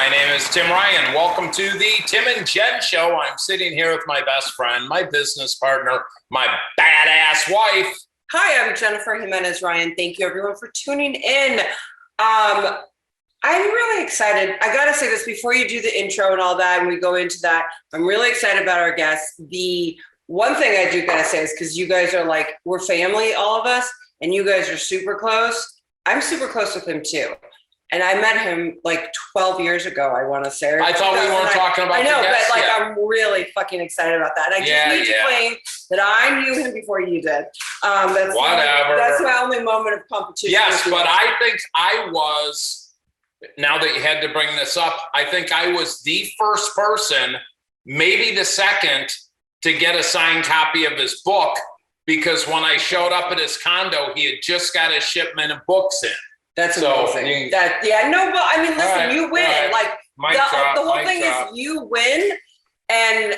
My name is Tim Ryan. Welcome to the Tim and Jenn Show. I'm sitting here with my best friend, my business partner, my badass wife. Hi, I'm Jennifer Jimenez Ryan. Thank you, everyone, for tuning in. I'm really excited. I got to say this before you do the intro and all that, and we go into that. I'm really excited about our guests. The one thing I do got to say is because you guys are like, we're family, all of us, and you guys are super close. I'm super close with him, too. And I met him like 12 years ago, I want to say. I thought we weren't talking about I know, the guests but like yet. I'm really fucking excited about that. And I just need to claim that I knew him before you did. That's Whatever. That's my only moment of competition. Yes, but I think I was, now that you had to bring this up, I think I was the first person, maybe the second, to get a signed copy of his book, because when I showed up at his condo, he had just got a shipment of books in. That's amazing. But I mean, listen, you win. Right. Like the whole thing is you win, and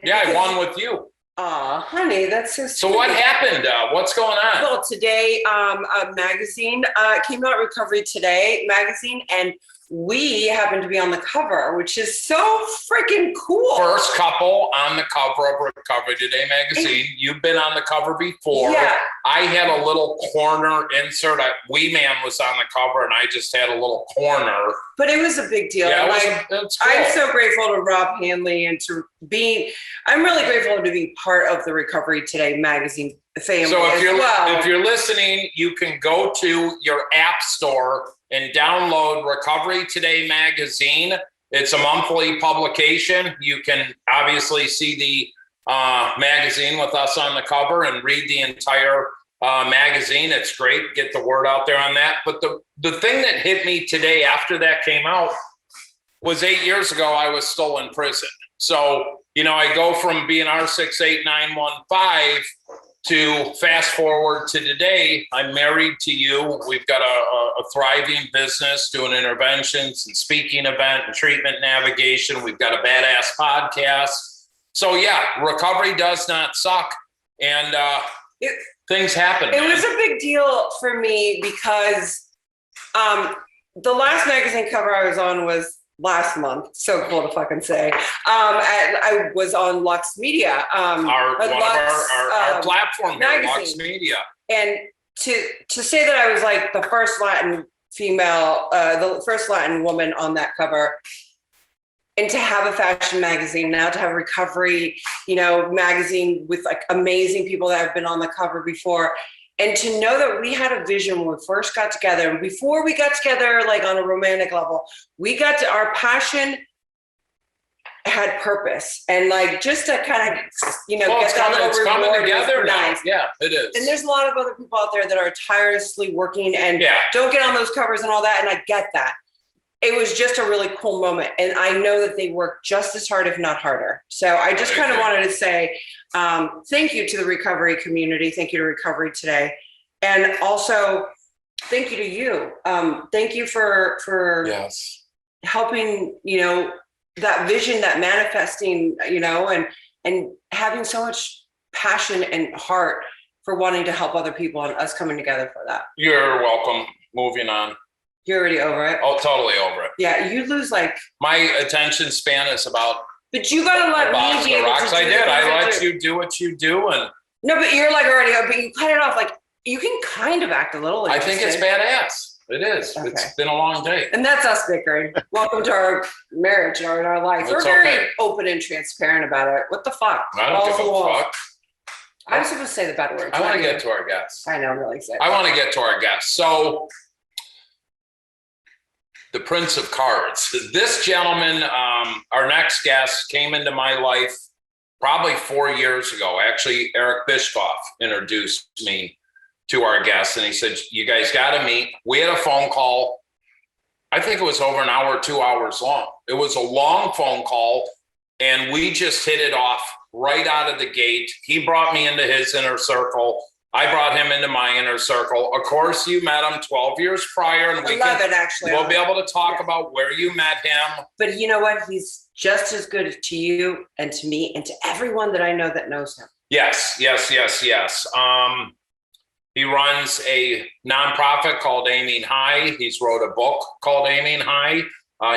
yeah, I won with you. Aw, honey, that's so sweet. So what happened? What's going on? Well, today, a magazine came out, Recovery Today magazine, and we happened to be on the cover, which is so freaking cool. First couple on the cover of Recovery Today magazine. You've been on the cover before. Yeah. I had a little corner insert. Wee Man was on the cover, and I just had a little corner. But it was a big deal. Yeah, it's cool. I'm so grateful to Rob Hanley and I'm really grateful to be part of the Recovery Today magazine family. So if you're listening, you can go to your app store and download Recovery Today magazine. It's a monthly publication. You can obviously see the magazine with us on the cover and read the entire magazine. It's great. Get the word out there on that. But the thing that hit me today after that came out was 8 years ago, I was still in prison. So, I go from being R68915 to fast forward to today. I'm married to you. We've got a thriving business doing interventions and speaking event and treatment navigation. We've got a badass podcast. So yeah, recovery does not suck. And things happen. It was a big deal for me because the last magazine cover I was on was last month. So cool to fucking say. I was on Lux Media. Our platform here, Lux Media. And to say that I was like the first Latin female, the first Latin woman on that cover, and to have a fashion magazine, now to have a recovery, magazine with like amazing people that have been on the cover before. And to know that we had a vision when we first got together, and before we got together, like on a romantic level, our passion had purpose, and like just to kind of, get that little coming together now. Nice. Yeah, it is. And there's a lot of other people out there that are tirelessly working and don't get on those covers and all that, and I get that. It was just a really cool moment. And I know that they work just as hard, if not harder. So I just kind of wanted to say thank you to the recovery community. Thank you to Recovery Today. And also thank you to you. Thank you for helping, that vision, that manifesting, and having so much passion and heart for wanting to help other people and us coming together for that. You're welcome. Moving on. You're already over it? Oh, totally over it. Yeah, you lose my attention span is about. But you gotta let me be able to do I did. I let you do what you do, and. No, but you're like already. But you cut it off. Like you can kind of act a little. I think it's badass. It is. Okay. It's been a long day. And that's us bickering. Welcome to our marriage or our life. We're very open and transparent about it. What the fuck? I don't give a fuck. I'm supposed to say the bad words. I want to get to our guests. I know. I'm really excited. I want to get to our guests. So. The Prince of Cards. This gentleman, our next guest, came into my life probably 4 years ago. Actually, Eric Bischoff introduced me to our guest, and he said, you guys got to meet. We had a phone call. I think it was over an hour, 2 hours long. It was a long phone call, and we just hit it off right out of the gate. He brought me into his inner circle. I brought him into my inner circle. Of course, you met him 12 years prior. And we'll be able to talk about where you met him. But you know what? He's just as good to you and to me and to everyone that I know that knows him. Yes. He runs a nonprofit called Aiming High. He's wrote a book called Aiming High.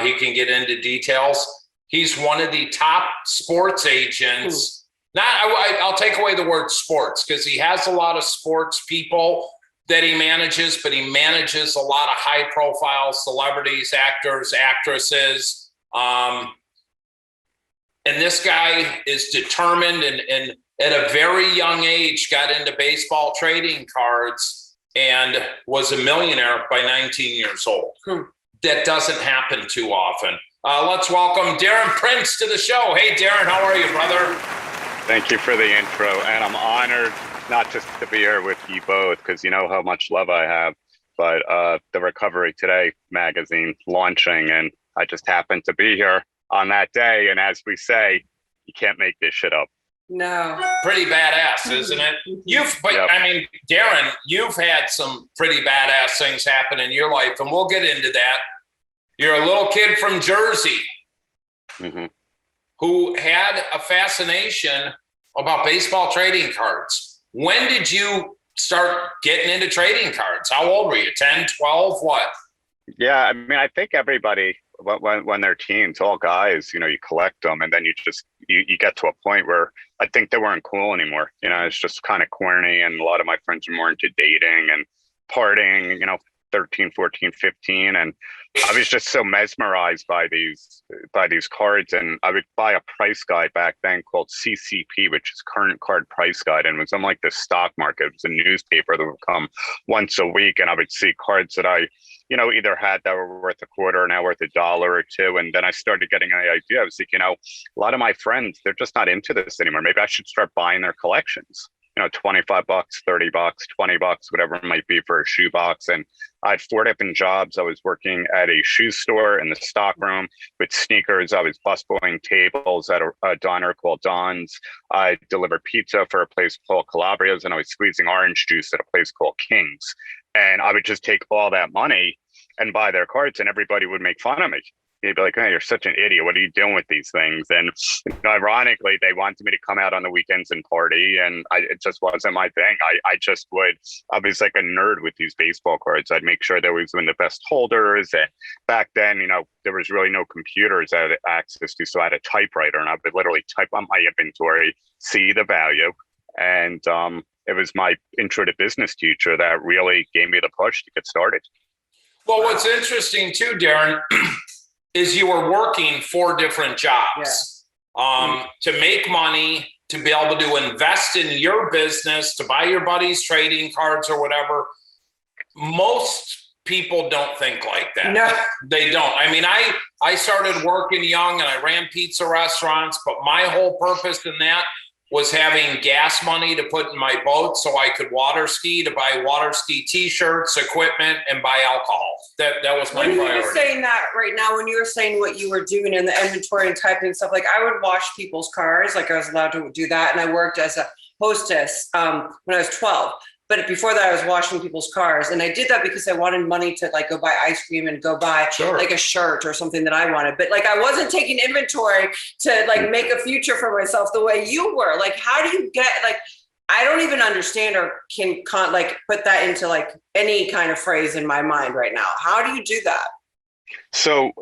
He can get into details. He's one of the top sports agents. I'll take away the word sports because he has a lot of sports people that he manages, but he manages a lot of high profile celebrities, actors, actresses. And this guy is determined and at a very young age got into baseball trading cards and was a millionaire by 19 years old. That doesn't happen too often. Let's welcome Darren Prince to the show. Hey, Darren, how are you, brother? Thank you for the intro. And I'm honored not just to be here with you both, because you know how much love I have, but the Recovery Today magazine launching. And I just happened to be here on that day. And as we say, you can't make this shit up. No. Pretty badass, isn't it? I mean, Darren, you've had some pretty badass things happen in your life, and we'll get into that. You're a little kid from Jersey who had a fascination about baseball trading cards. When did you start getting into trading cards? How old were you? 10, 12, what? Yeah, I mean, I think everybody, when they're teens, all guys, you know, you collect them, and then you get to a point where I think they weren't cool anymore. You know, it's just kind of corny, and a lot of my friends are more into dating and partying, you know, 13, 14, 15. And I was just so mesmerized by these cards. And I would buy a price guide back then called CCP, which is Current Card Price Guide. And it was unlike the stock market. It was a newspaper that would come once a week. And I would see cards that I, you know, either had that were worth a quarter, now worth $1 or $2. And then I started getting an idea. I was like, you know, a lot of my friends, they're just not into this anymore. Maybe I should start buying their collections. You know, $25, $30, $20, whatever it might be for a shoe box. And I had 4 different jobs. I was working at a shoe store in the stock room with sneakers. I was busboying tables at a diner called Don's. I delivered pizza for a place called Calabria's, and I was squeezing orange juice at a place called King's. And I would just take all that money and buy their cards, and everybody would make fun of me. They'd be like, "Hey, you're such an idiot. What are you doing with these things?" And you know, ironically, they wanted me to come out on the weekends and party, and it just wasn't my thing. I was like a nerd with these baseball cards. I'd make sure there was one of the best holders. And back then, you know, there was really no computers I had access to, so I had a typewriter, and I would literally type on my inventory, see the value, and it was my intro to business teacher that really gave me the push to get started. Well, what's interesting too, Darren, is you were working 4 different jobs to make money, to be able to invest in your business, to buy your buddies trading cards or whatever. Most people don't think like that. No, they don't. I mean, I started working young and I ran pizza restaurants, but my whole purpose in that was having gas money to put in my boat so I could water ski, to buy water ski t-shirts, equipment, and buy alcohol. That was my priority. When you were saying that right now, when you were saying what you were doing in the inventory and typing stuff, like I would wash people's cars, like I was allowed to do that. And I worked as a hostess when I was 12. But before that, I was washing people's cars. And I did that because I wanted money to like go buy ice cream and go buy like a shirt or something that I wanted. But like I wasn't taking inventory to like make a future for myself the way you were. Like, how do you get, like, I don't even understand or can like put that into like any kind of phrase in my mind right now. How do you do that? So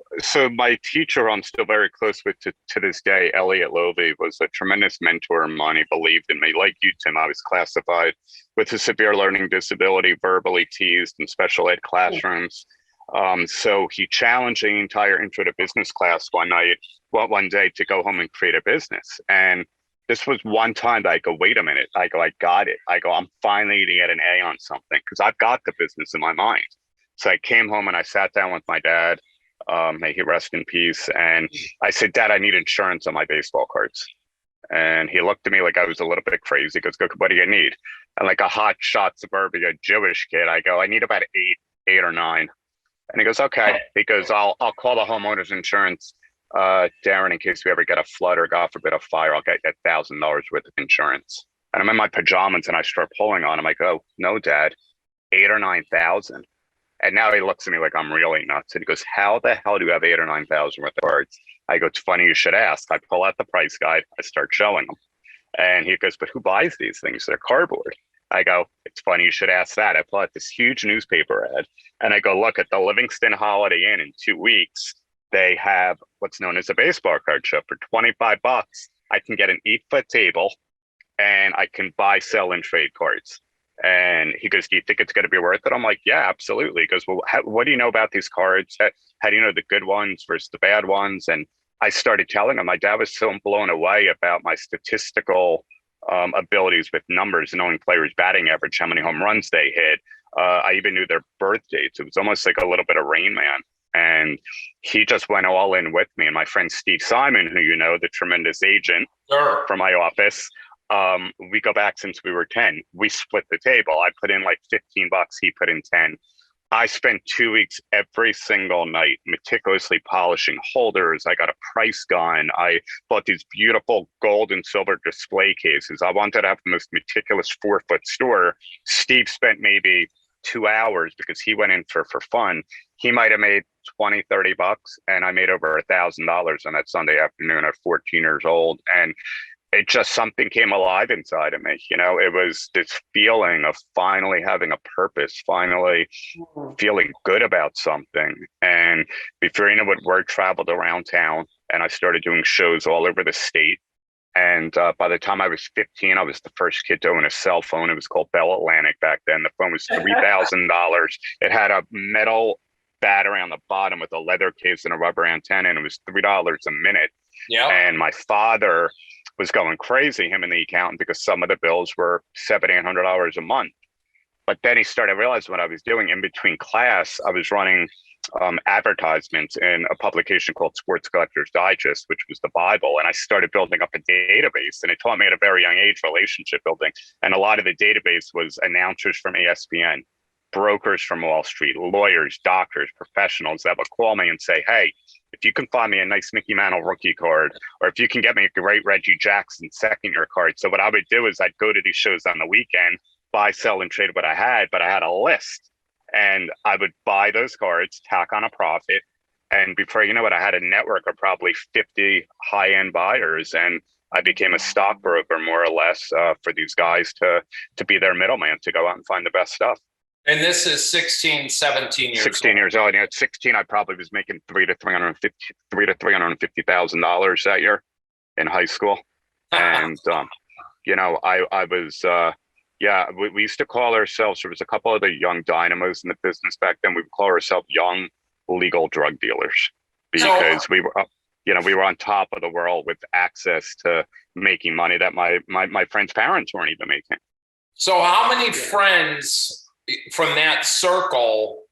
my teacher, I'm still very close with to this day, Elliot Lovey, was a tremendous mentor of mine. He believed in me. Like you, Tim, I was classified with a severe learning disability, verbally teased in special ed classrooms. So he challenged the entire intro to business class one day to go home and create a business. And this was one time that I go, wait a minute. I go, I got it. I go, I'm finally going to get an A on something because I've got the business in my mind. So I came home and I sat down with my dad, may he rest in peace. And I said, Dad, I need insurance on my baseball cards. And he looked at me like I was a little bit crazy. He goes, what do you need? And like a hot shot suburbia Jewish kid, I go, I need about eight or nine. And he goes, okay. He goes, I'll call the homeowner's insurance, Darren, in case we ever get a flood or God forbid a fire, I'll get you $1,000 worth of insurance. And I'm in my pajamas and I start pulling on him. I go, no, Dad, 8,000 or 9,000. And now he looks at me like I'm really nuts. And he goes, how the hell do you have 8,000 or 9,000 worth of cards? I go, it's funny you should ask. I pull out the price guide. I start showing him. And he goes, but who buys these things? They're cardboard. I go, it's funny you should ask that. I pull out this huge newspaper ad. And I go, look at the Livingston Holiday Inn in 2 weeks. they have what's known as a baseball card show. For $25, I can get an 8-foot table and I can buy, sell, and trade cards. And he goes, do you think it's going to be worth it? I'm like, yeah, absolutely. He goes, well, what do you know about these cards? How do you know the good ones versus the bad ones? And I started telling him. My dad was so blown away about my statistical abilities with numbers, knowing players' batting average, how many home runs they hit. I even knew their birth dates. It was almost like a little bit of Rain Man. And he just went all in with me. And my friend Steve Simon, who you know, the tremendous agent from my office, we go back since we were 10. We split the table. I put in like $15. He put in 10. I spent 2 weeks every single night meticulously polishing holders. I got a price gun. I bought these beautiful gold and silver display cases. I wanted to have the most meticulous 4-foot store. Steve spent maybe 2 hours because he went in for fun. He might have made $20-30, and I made over $1,000 on that Sunday afternoon at 14 years old. And it just, something came alive inside of me. You know, it was this feeling of finally having a purpose, finally feeling good about something. And before you know it, word traveled around town, and I started doing shows all over the state. And by the time I was 15, I was the first kid to own a cell phone. It was called Bell Atlantic back then. The phone was $3,000. It had a metal battery on the bottom with a leather case and a rubber antenna, and it was $3 a minute. Yeah. And my father was going crazy, him and the accountant, because some of the bills were $700-800 a month. But then he started realizing what I was doing. In between class, I was running advertisements in a publication called Sports Collectors Digest, which was the Bible. And I started building up a database, and it taught me at a very young age relationship building. And a lot of the database was announcers from ESPN, brokers from Wall Street, lawyers, doctors, professionals that would call me and say, hey, if you can find me a nice Mickey Mantle rookie card, or if you can get me a great Reggie Jackson second-year card. So what I would do is I'd go to these shows on the weekend, buy, sell, and trade what I had, but I had a list. And I would buy those cards, tack on a profit. And before you know it, I had a network of probably 50 high-end buyers. And I became a stockbroker, more or less, for these guys to be their middleman, to go out and find the best stuff. And this is 16, 17 years 16 old. years old. And at 16, I probably was making $350,000 that year in high school. And, you know, I was, we used to call ourselves, there was a couple of the young dynamos in the business back then. We would call ourselves young legal drug dealers, because we were, you know, we were on top of the world with access to making money that my friends' parents weren't even making. So how many friends from that circle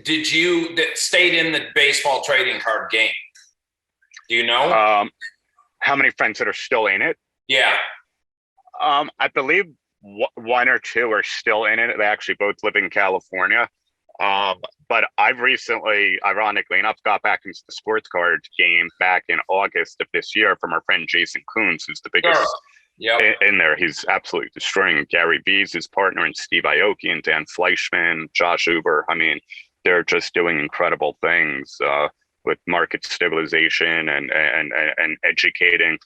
did you that stayed in the baseball trading card game? Do you know? How many friends that are still in it? Yeah. I believe one or two are still in it. They actually both live in California. But I've recently, ironically enough, got back into the sports card game back in August of this year from our friend Jason Coons, who's the biggest in there. He's absolutely destroying. Gary Vee's his partner, and Steve Aoki and Dan Fleischman, Josh Uber. I mean, they're just doing incredible things with market stabilization and educating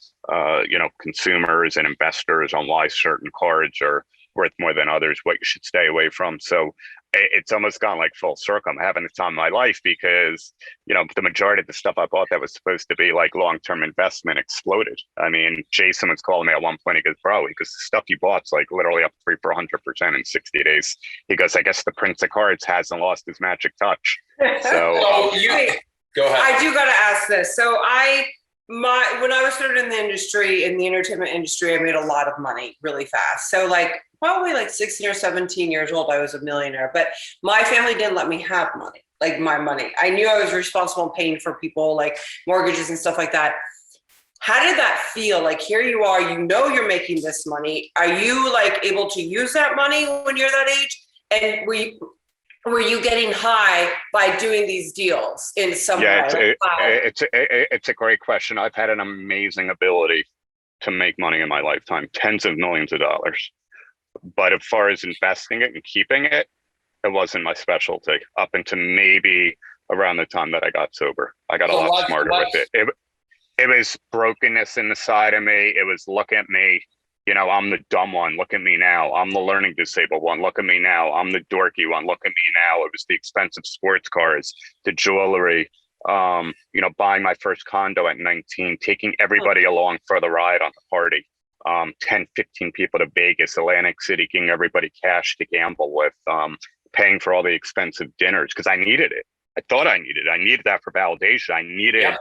you know, consumers and investors on why certain cards are worth more than others, what you should stay away from. So it's almost gone like full circle. I'm having the time of my life, because, you know, the majority of the stuff I bought that was supposed to be like long-term investment exploded. I mean, Jason was calling me at one point. He goes, bro, because the stuff you bought's like literally up 300% in 60 days. He goes, I guess the Prince of Cards hasn't lost his magic touch. So go ahead. I do got to ask this. So when I was started in the industry, in the entertainment industry, I made a lot of money really fast. So like probably like 16 or 17 years old, I was a millionaire, but my family didn't let me have money, like my money. I knew I was responsible in paying for people, like mortgages and stuff like that. How did that feel? Like, here you are, you know, you're making this money. Are you like able to use that money when you're that age? And were you getting high by doing these deals in some way? It's a great question. I've had an amazing ability to make money in my lifetime, tens of millions of dollars. But as far as investing it and keeping it, it wasn't my specialty up until maybe around the time that I got sober. I got a lot smarter with it. It was brokenness in the side of me. It was, look at me. You know, I'm the dumb one. Look at me now. I'm the learning disabled one. Look at me now. I'm the dorky one. Look at me now. It was the expensive sports cars, the jewelry, buying my first condo at 19, taking everybody along for the ride on the party. 10, 15 people to Vegas, Atlantic City, giving everybody cash to gamble with, paying for all the expensive dinners because I needed it. I thought I needed it. I needed that for validation. I needed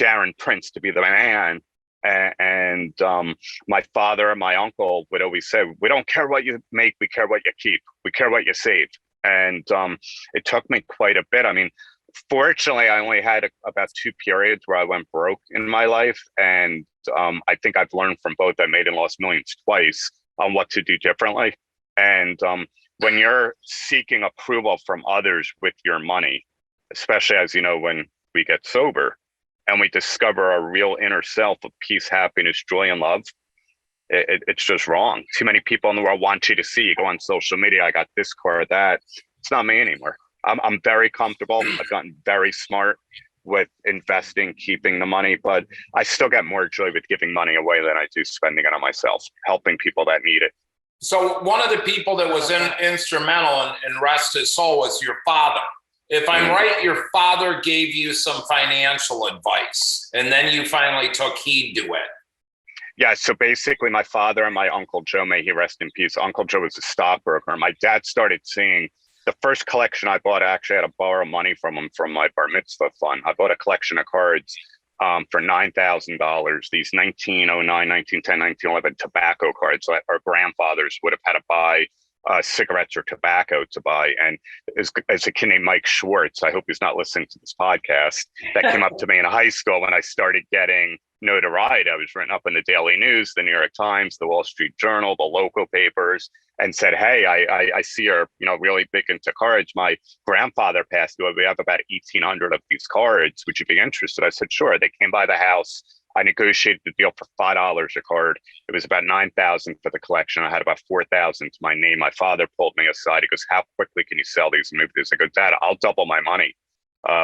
Darren Prince to be the man. And my father and my uncle would always say, we don't care what you make, we care what you keep. We care what you save. And it took me quite a bit. I mean, fortunately, I only had about 2 periods where I went broke in my life. And I think I've learned from both. I made and lost millions twice on what to do differently. And when you're seeking approval from others with your money, especially as you know, when we get sober and we discover our real inner self of peace, happiness, joy, and love, it's just wrong. Too many people in the world want you to see. You go on social media, I got this car or that. It's not me anymore. I'm very comfortable. I've gotten very smart with investing, keeping the money, but I still get more joy with giving money away than I do spending it on myself, helping people that need it. So one of the people that was instrumental and rest his soul was your father. If I'm right, your father gave you some financial advice, and then you finally took heed to it. Yeah, so basically my father and my Uncle Joe, may he rest in peace. Uncle Joe was a stockbroker. My dad started seeing the first collection I bought. I actually had to borrow money from him from my bar mitzvah fund. I bought a collection of cards for $9,000, these 1909, 1910, 1911 tobacco cards that our grandfathers would have had to buy cigarettes or tobacco to buy. And as a kid named Mike Schwartz, I hope he's not listening to this podcast, that came up to me in high school when I started getting notoriety. I was written up in the Daily News, the New York Times, the Wall Street Journal, the local papers, and said, hey, I see you're really big into cards. My grandfather passed away. We have about 1,800 of these cards. Would you be interested? I said, sure. They came by the house. I negotiated the deal for $5 a card. It was about $9,000 for the collection. I had about $4,000 to my name. My father pulled me aside. He goes, how quickly can you sell these and move these? I go, Dad, I'll double my money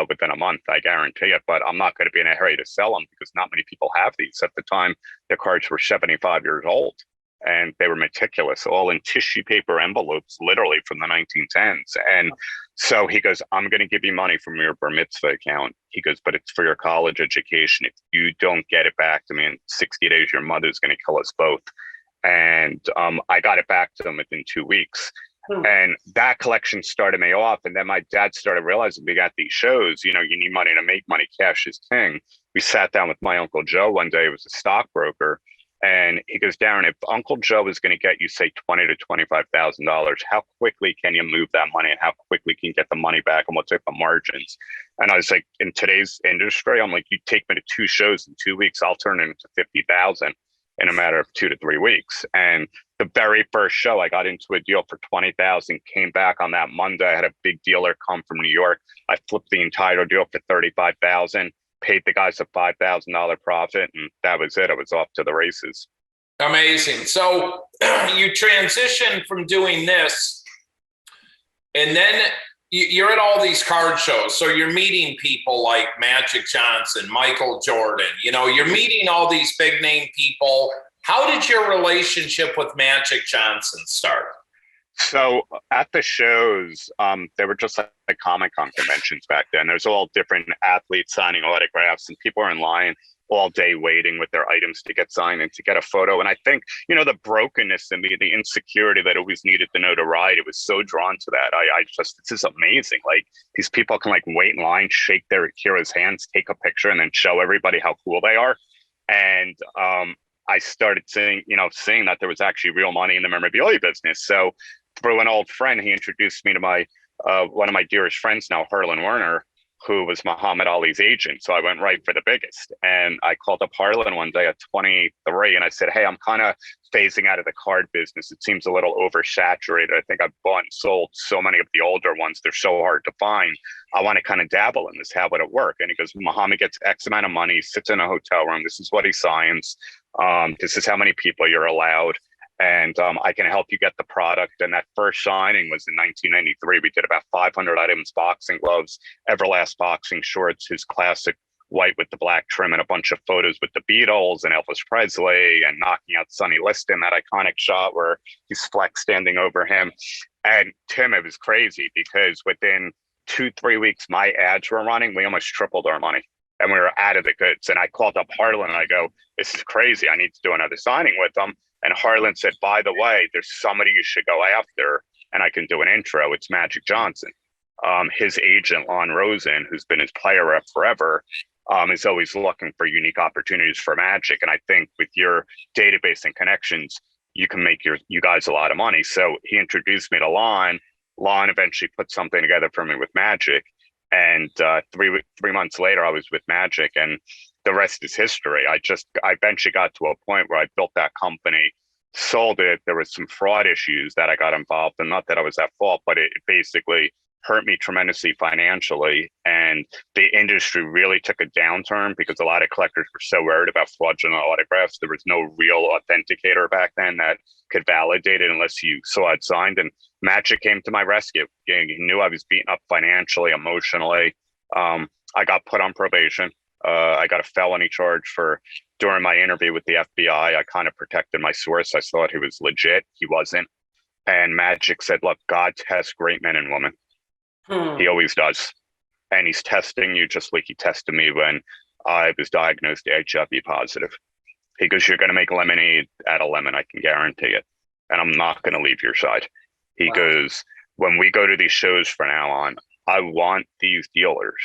within a month, I guarantee it. But I'm not going to be in a hurry to sell them because not many people have these. At the time, the cards were 75 years old. And they were meticulous, all in tissue paper envelopes, literally from the 1910s. And so he goes, I'm going to give you money from your bar mitzvah account. He goes, but it's for your college education. If you don't get it back to me in 60 days, your mother's going to kill us both. And I got it back to him within 2 weeks. And that collection started me off. And then my dad started realizing we got these shows, you need money to make money. Cash is king. We sat down with my Uncle Joe one day. He was a stockbroker. And he goes, Darren, if Uncle Joe is going to get you, say, $20,000 to $25,000, how quickly can you move that money and how quickly can you get the money back and what type of margins? And I was like, in today's industry, I'm like, you take me to 2 shows in 2 weeks, I'll turn it into 50,000 in a matter of 2 to 3 weeks. And the very first show, I got into a deal for 20,000, came back on that Monday. I had a big dealer come from New York. I flipped the entire deal for 35,000. Paid the guys a $5,000 profit, and that was it. I was off to the races. Amazing. So you transitioned from doing this, and then you're at all these card shows. So you're meeting people like Magic Johnson, Michael Jordan. You're meeting all these big name people. How did your relationship with Magic Johnson start? So at the shows, they were just like Comic-Con conventions back then. There's all different athletes signing autographs, and people are in line all day waiting with their items to get signed and to get a photo. And I think, the brokenness in me, the insecurity that always needed the notoriety, was so drawn to that. I just, this is amazing. Like, these people can wait in line, shake their hero's hands, take a picture, and then show everybody how cool they are. And I started seeing that there was actually real money in the memorabilia business. So through an old friend, he introduced me to my one of my dearest friends now, Harlan Werner, who was Muhammad Ali's agent. So I went right for the biggest. And I called up Harlan one day at 23, and I said, hey, I'm kind of phasing out of the card business. It seems a little oversaturated. I think I've bought and sold so many of the older ones. They're so hard to find. I want to kind of dabble in this. How would it work? And he goes, Muhammad gets X amount of money, sits in a hotel room. This is what he signs. This is how many people you're allowed. And I can help you get the product. And that first signing was in 1993. We did about 500 items, boxing gloves, Everlast boxing shorts, his classic white with the black trim, and a bunch of photos with the Beatles and Elvis Presley and knocking out Sonny Liston, that iconic shot where he's Flex standing over him. And Tim, it was crazy because within 2-3 weeks my ads were running, we almost tripled our money and we were out of the goods. And I called up Harlan and I go, this is crazy. I need to do another signing with them. And Harlan said, by the way, there's somebody you should go after and I can do an intro. It's Magic Johnson. His agent, Lon Rosen, who's been his player rep forever, is always looking for unique opportunities for Magic. And I think with your database and connections, you can make you guys a lot of money. So he introduced me to Lon. Lon eventually put something together for me with Magic. And 3 months later, I was with Magic, and the rest is history. I eventually got to a point where I built that company, sold it. There was some fraud issues that I got involved in. Not that I was at fault, but it basically hurt me tremendously financially. And the industry really took a downturn because a lot of collectors were so worried about fraudulent autographs. There was no real authenticator back then that could validate it unless you saw it signed. And Magic came to my rescue. He knew I was beaten up financially, emotionally. I got put on probation. I got a felony charge during my interview with the FBI. I kind of protected my source. I thought he was legit. He wasn't. And Magic said, look, God tests great men and women. He always does. And he's testing you just like he tested me when I was diagnosed HIV positive. He goes, you're going to make lemonade out of lemon. I can guarantee it. And I'm not going to leave your side. He goes, when we go to these shows from now on, I want these dealers.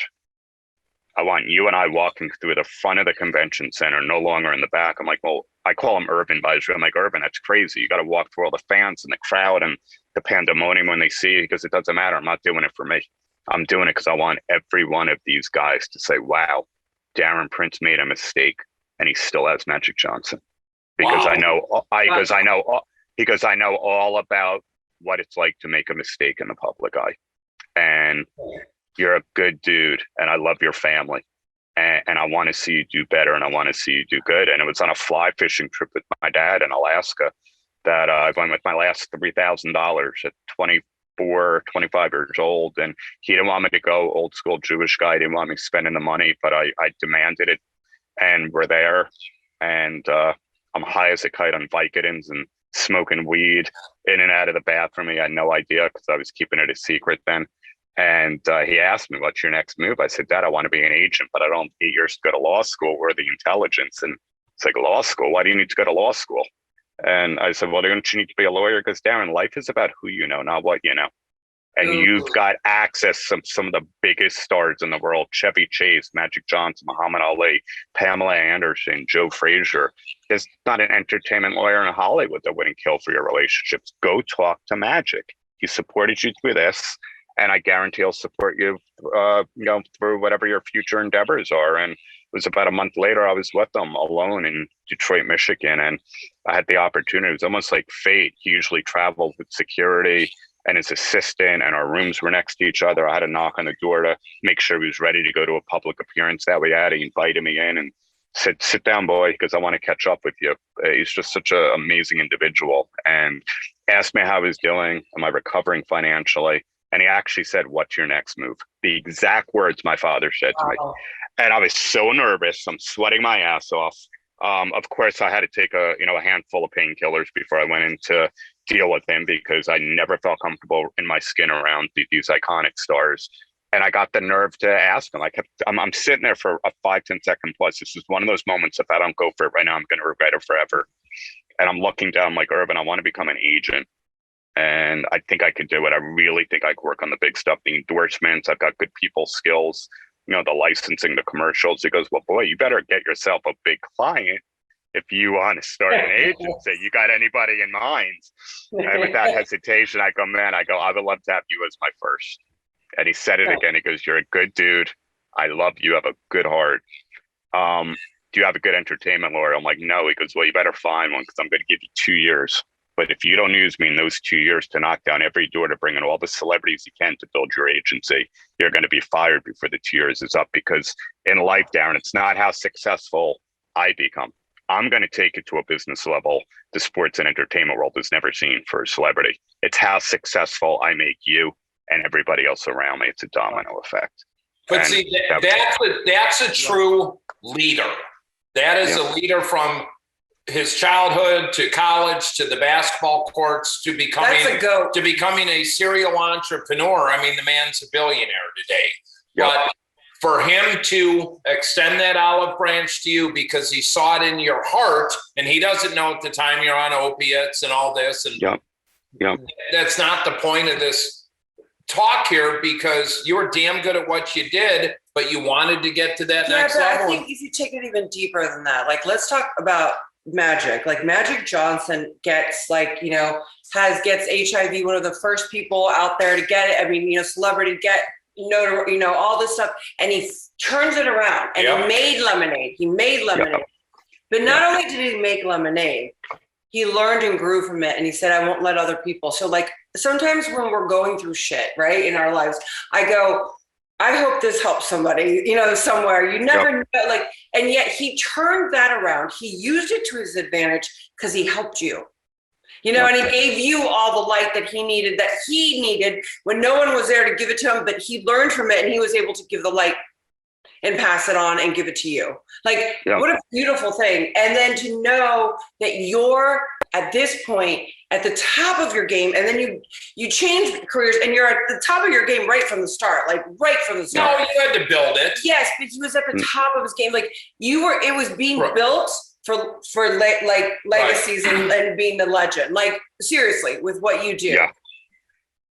I want you and I walking through the front of the convention center, no longer in the back. I'm like, well, I call him Urban by his real. I'm like, Urban, that's crazy. You got to walk through all the fans and the crowd and the pandemonium when they see it, because it doesn't matter. I'm not doing it for me. I'm doing it because I want every one of these guys to say, wow, Darren Prince made a mistake and he still has Magic Johnson. Because I know all about what it's like to make a mistake in the public eye. And you're a good dude and I love your family. And I want to see you do better and I want to see you do good. And it was on a fly fishing trip with my dad in Alaska that I went with my last $3,000 at 24, 25 years old. And he didn't want me to go, old school Jewish guy. He didn't want me spending the money, but I demanded it. And we're there. And I'm high as a kite on Vicodins and smoking weed in and out of the bathroom. He had no idea because I was keeping it a secret then. And he asked me, what's your next move? I said, Dad, I want to be an agent, but I don't 8 years to go to law school or the intelligence. And it's like, law school? Why do you need to go to law school? And I said, well, don't you need to be a lawyer? Because Darren, life is about who you know, not what you know. And you've got access to some of the biggest stars in the world: Chevy Chase, Magic Johnson, Muhammad Ali, Pamela Anderson, Joe Frazier. There's not an entertainment lawyer in Hollywood that wouldn't kill for your relationships. Go talk to Magic. He supported you through this, and I guarantee he'll support you, through whatever your future endeavors are. And it was about a month later, I was with them alone in Detroit, Michigan, and I had the opportunity. It was almost like fate. He usually traveled with security and his assistant, and our rooms were next to each other. I had to knock on the door to make sure he was ready to go to a public appearance that we had. He invited me in and said, sit down, boy, because I want to catch up with you. He's just such an amazing individual, and asked me how I was doing. Am I recovering financially? And he actually said, what's your next move? The exact words my father said to me. And I was so nervous. I'm sweating my ass off. Of course, I had to take a handful of painkillers before I went in to deal with him, because I never felt comfortable in my skin around these iconic stars. And I got the nerve to ask him. I'm sitting there for a 5-10 second plus. This is one of those moments, if I don't go for it right now, I'm going to regret it forever. And I'm looking down like, Urban, I want to become an agent. And I think I could do it. I really think I could work on the big stuff, the endorsements. I've got good people skills, the licensing, the commercials. He goes, well, boy, you better get yourself a big client if you want to start an agency. You got anybody in mind? And without hesitation, I go, I would love to have you as my first. And he said it again. He goes, you're a good dude. I love you. You have a good heart. Do you have a good entertainment lawyer? I'm like, no. He goes, well, you better find one, because I'm going to give you 2 years. But if you don't use me in those 2 years to knock down every door to bring in all the celebrities you can to build your agency, you're going to be fired before the 2 years is up. Because in life, Darren, it's not how successful I become. I'm going to take it to a business level the sports and entertainment world has never seen for a celebrity. It's how successful I make you and everybody else around me. It's a domino effect. But see, that's a true leader. That is a leader from his childhood to college to the basketball courts to becoming a serial entrepreneur. I mean, the man's a billionaire today. Yep. But for him to extend that olive branch to you because he saw it in your heart, and he doesn't know at the time you're on opiates and all this. And that's not the point of this talk here, because you were damn good at what you did, but you wanted to get to that next level. I think if you take it even deeper than that, like, let's talk about Magic. Like, Magic Johnson gets, like, you know, gets HIV, one of the first people out there to get it. I mean, you know, celebrity get, you know, all this stuff, and he turns it around, and he made lemonade. But not only did he make lemonade, he learned and grew from it, and he said, I won't let other people. So, like, sometimes when we're going through shit, right, in our lives, I go, I hope this helps somebody, you know, somewhere. You never know, like, and yet he turned that around. He used it to his advantage because he helped you. You know, and he gave you all the light that he needed when no one was there to give it to him, but he learned from it, and he was able to give the light and pass it on and give it to you. Like, what a beautiful thing. And then to know that you're at this point at the top of your game, and then you change careers, and you're at the top of your game right from the start, like right from the start. No, you had to build it. Yes, but he was at the top of his game. Like, it was being built for legacies and being the legend. Like, seriously, with what you do. Yeah.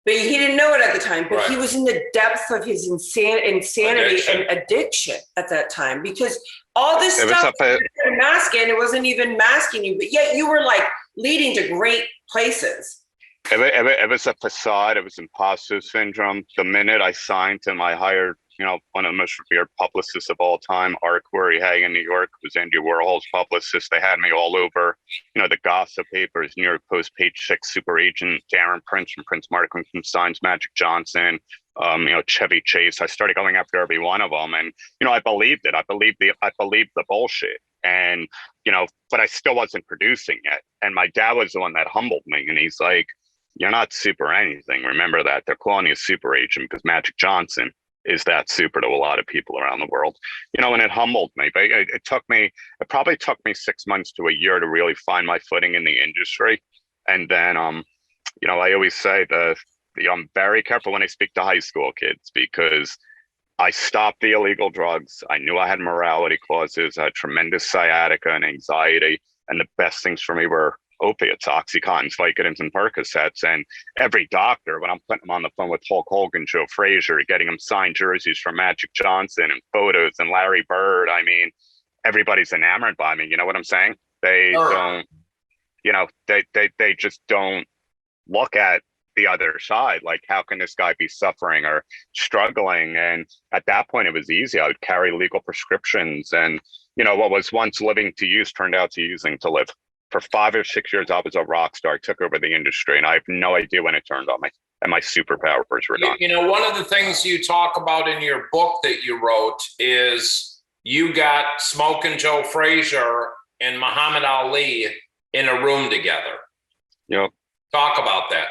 But he didn't know it at the time, but he was in the depth of his insanity and addiction at that time, because all this stuff was masking, it wasn't even masking you, but yet you were, like, leading to great places. It was a facade. It was imposter syndrome. The minute I signed him, I hired, you know, one of the most revered publicists of all time, Art Quarry in New York, was Andy Warhol's publicist. They had me all over, you know, the gossip papers, New York Post, page 6, super agent Darren Prince from Prince Markham signs Magic Johnson, you know, Chevy Chase. I started going after every one of them, and, you know, I believed it. I believed the bullshit, and, you know, but I still wasn't producing yet. And my dad was the one that humbled me, and he's like, "You're not super anything. Remember that. They're calling you a super agent because Magic Johnson is that super to a lot of people around the world." You know, and it humbled me. But it probably took me 6 months to a year to really find my footing in the industry. And then, you know, I always say I'm very careful when I speak to high school kids, because I stopped the illegal drugs. I knew I had morality clauses. I had tremendous sciatica and anxiety. And the best things for me were opiates, Oxycontins, Vicodins, and Percocets. And every doctor, when I'm putting them on the phone with Hulk Hogan, Joe Frazier, getting them signed jerseys from Magic Johnson and photos and Larry Bird, I mean, everybody's enamored by me. You know what I'm saying? They don't, you know, they just don't look at the other side. Like, how can this guy be suffering or struggling? And at that point, it was easy. I would carry legal prescriptions, and, you know, what was once living to use turned out to using to live. For 5 or 6 years, I was a rock star. I took over the industry, and I have no idea when it turned on me, and my superpowers were done. You know, one of the things you talk about in your book that you wrote is you got Smokin Joe Frazier and Muhammad Ali in a room together. Yep. Talk about that.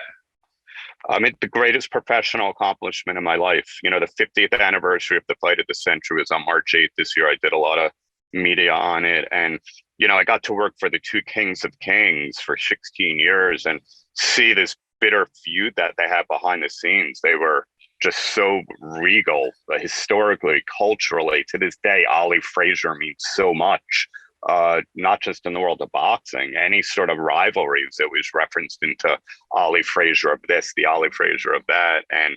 It's the greatest professional accomplishment in my life. You know, the 50th anniversary of the fight of the century was on March 8th this year. I did a lot of media on it, and, you know, I got to work for the two kings of kings for 16 years and see this bitter feud that they have behind the scenes. They were just so regal, historically, culturally. To this day, Ali Frazier means so much, not just in the world of boxing. Any sort of rivalries, it was referenced into Ali Frazier of this, the Ali Frazier of that. And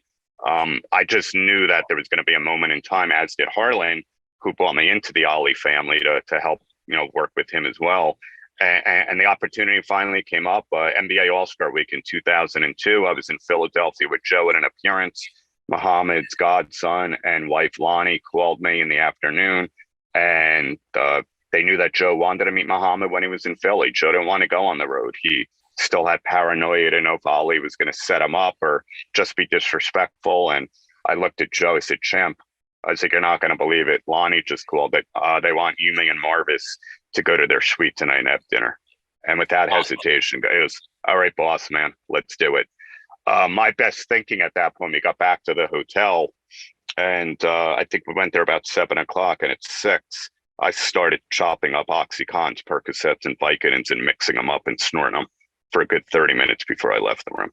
I just knew that there was going to be a moment in time, as did Harlan, who brought me into the Ali family to help, you know, work with him as well. And the opportunity finally came up. NBA All-Star Week in 2002, I was in Philadelphia with Joe at an appearance. Muhammad's godson and wife Lonnie called me in the afternoon, and they knew that Joe wanted to meet Muhammad when he was in Philly. Joe didn't want to go on the road. He still had paranoia to know if Ali was going to set him up or just be disrespectful. And I looked at Joe, I said, "Champ," I was like, "You're not going to believe it. Lonnie just called it. They want Yumi and Marvis to go to their suite tonight and have dinner." And without hesitation, it was, "All right, boss man, let's do it." My best thinking at that point, we got back to the hotel, and I think we went there about 7 o'clock, and at 6, I started chopping up Oxycontins, Percocets, and Vicodins and mixing them up and snorting them for a good 30 minutes before I left the room,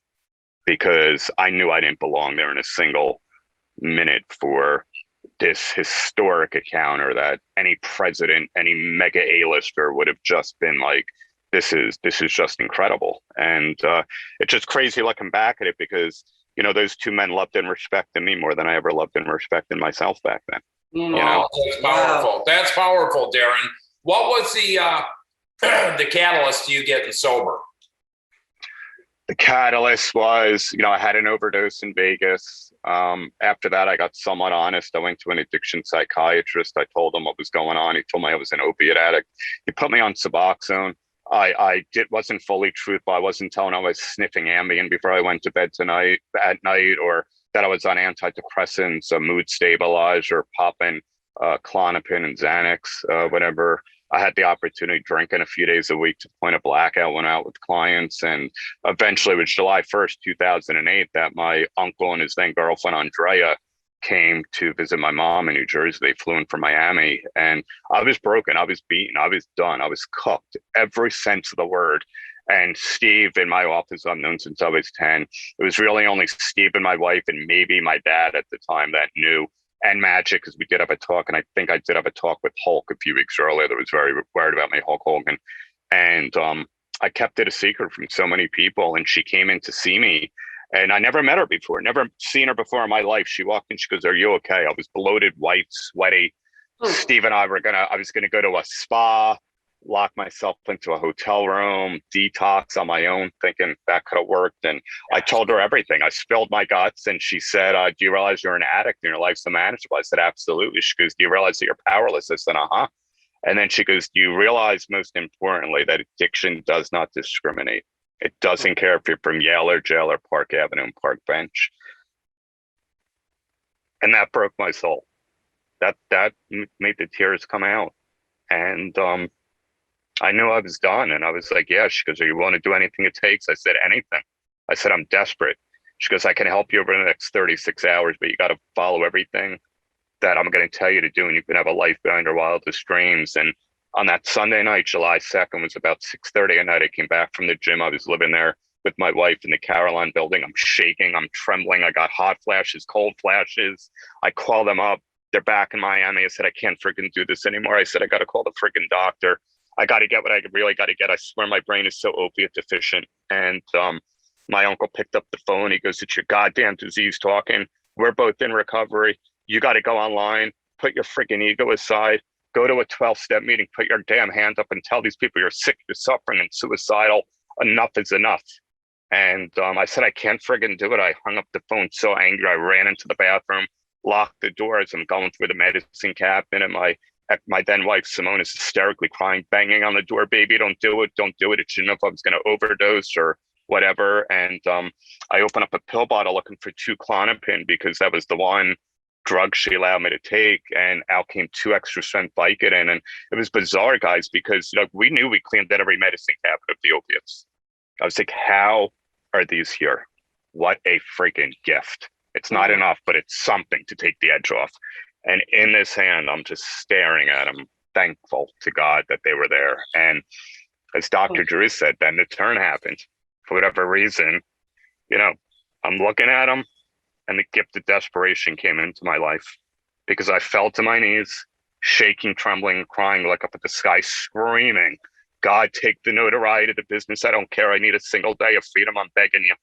because I knew I didn't belong there in a single minute for this historic encounter that any president, any mega A-lister would have just been like, this is just incredible. And it's just crazy looking back at it, because, you know, those two men loved and respected me more than I ever loved and respected myself back then. You know? That's powerful. Wow. That's powerful, Darren. What was the catalyst to you getting sober? The catalyst was, you know, I had an overdose in Vegas. After that, I got somewhat honest. I went to an addiction psychiatrist. I told him what was going on. He told me I was an opiate addict. He put me on Suboxone. I wasn't fully truthful. I wasn't telling him I was sniffing Ambien before I went to bed at night, or that I was on antidepressants, a mood stabilizer, popping Klonopin and Xanax, whatever. I had the opportunity drinking a few days a week to the point of blackout, went out with clients. And eventually it was July 1st, 2008, that my uncle and his then girlfriend, Andrea, came to visit my mom in New Jersey. They flew in from Miami, and I was broken. I was beaten. I was done. I was cooked, every sense of the word. And Steve in my office, I've known since I was 10. It was really only Steve and my wife and maybe my dad at the time that knew, and Magic, because we did have a talk. And I think I did have a talk with Hulk a few weeks earlier that was very worried about me, Hulk Hogan. And I kept it a secret from so many people. And she came in to see me, and I never met her before, never seen her before in my life. She walked in, she goes, "Are you okay?" I was bloated, white, sweaty. Steve and I I was going to go to a spa, lock myself into a hotel room, detox on my own, thinking that could have worked. And I told her everything. I spilled my guts, and she said, "Do you realize you're an addict and your life's unmanageable?" I said, "Absolutely." She goes, "Do you realize that you're powerless?" I said, "Uh-huh." And then she goes, "Do you realize, most importantly, that addiction does not discriminate? It doesn't care if you're from Yale or Jail or Park Avenue and Park Bench." And that broke my soul. That made the tears come out. And I knew I was done. And I was like, "Yeah." She goes, "Are you willing to do anything it takes?" I said, "Anything." I said, "I'm desperate." She goes, "I can help you over the next 36 hours, but you got to follow everything that I'm going to tell you to do, and you can have a life beyond your wildest dreams." And on that Sunday night, July 2nd, was about 6:30 at night. I came back from the gym. I was living there with my wife in the Caroline building. I'm shaking. I'm trembling. I got hot flashes, cold flashes. I call them up. They're back in Miami. I said, "I can't freaking do this anymore." I said, "I got to call the freaking doctor. I got to get what I really got to get. I swear my brain is so opiate deficient." And my uncle picked up the phone. He goes, "It's your goddamn disease talking. We're both in recovery. You got to go online, put your freaking ego aside, go to a 12-step meeting, put your damn hand up and tell these people you're sick, you're suffering and suicidal. Enough is enough." And I said, "I can't friggin' do it." I hung up the phone so angry. I ran into the bathroom, locked the door as I'm going through the medicine cabinet, and my then wife, Simone, is hysterically crying, banging on the door, "Baby, don't do it. Don't do it." It shouldn't know if I was going to overdose or whatever. And I opened up a pill bottle looking for 2 Klonopin, because that was the one drug she allowed me to take. And out came 2 extra strength Vicodin. And it was bizarre, guys, because we knew we cleaned out every medicine cabinet of the opiates. I was like, how are these here? What a freaking gift. It's not enough, but it's something to take the edge off. And in this hand, I'm just staring at them, thankful to God that they were there. And as Dr. Drew said, then the turn happened. For whatever reason, I'm looking at them, and the gift of desperation came into my life, because I fell to my knees, shaking, trembling, crying, look up at the sky, screaming, "God, take the notoriety of the business. I don't care. I need a single day of freedom. I'm begging you."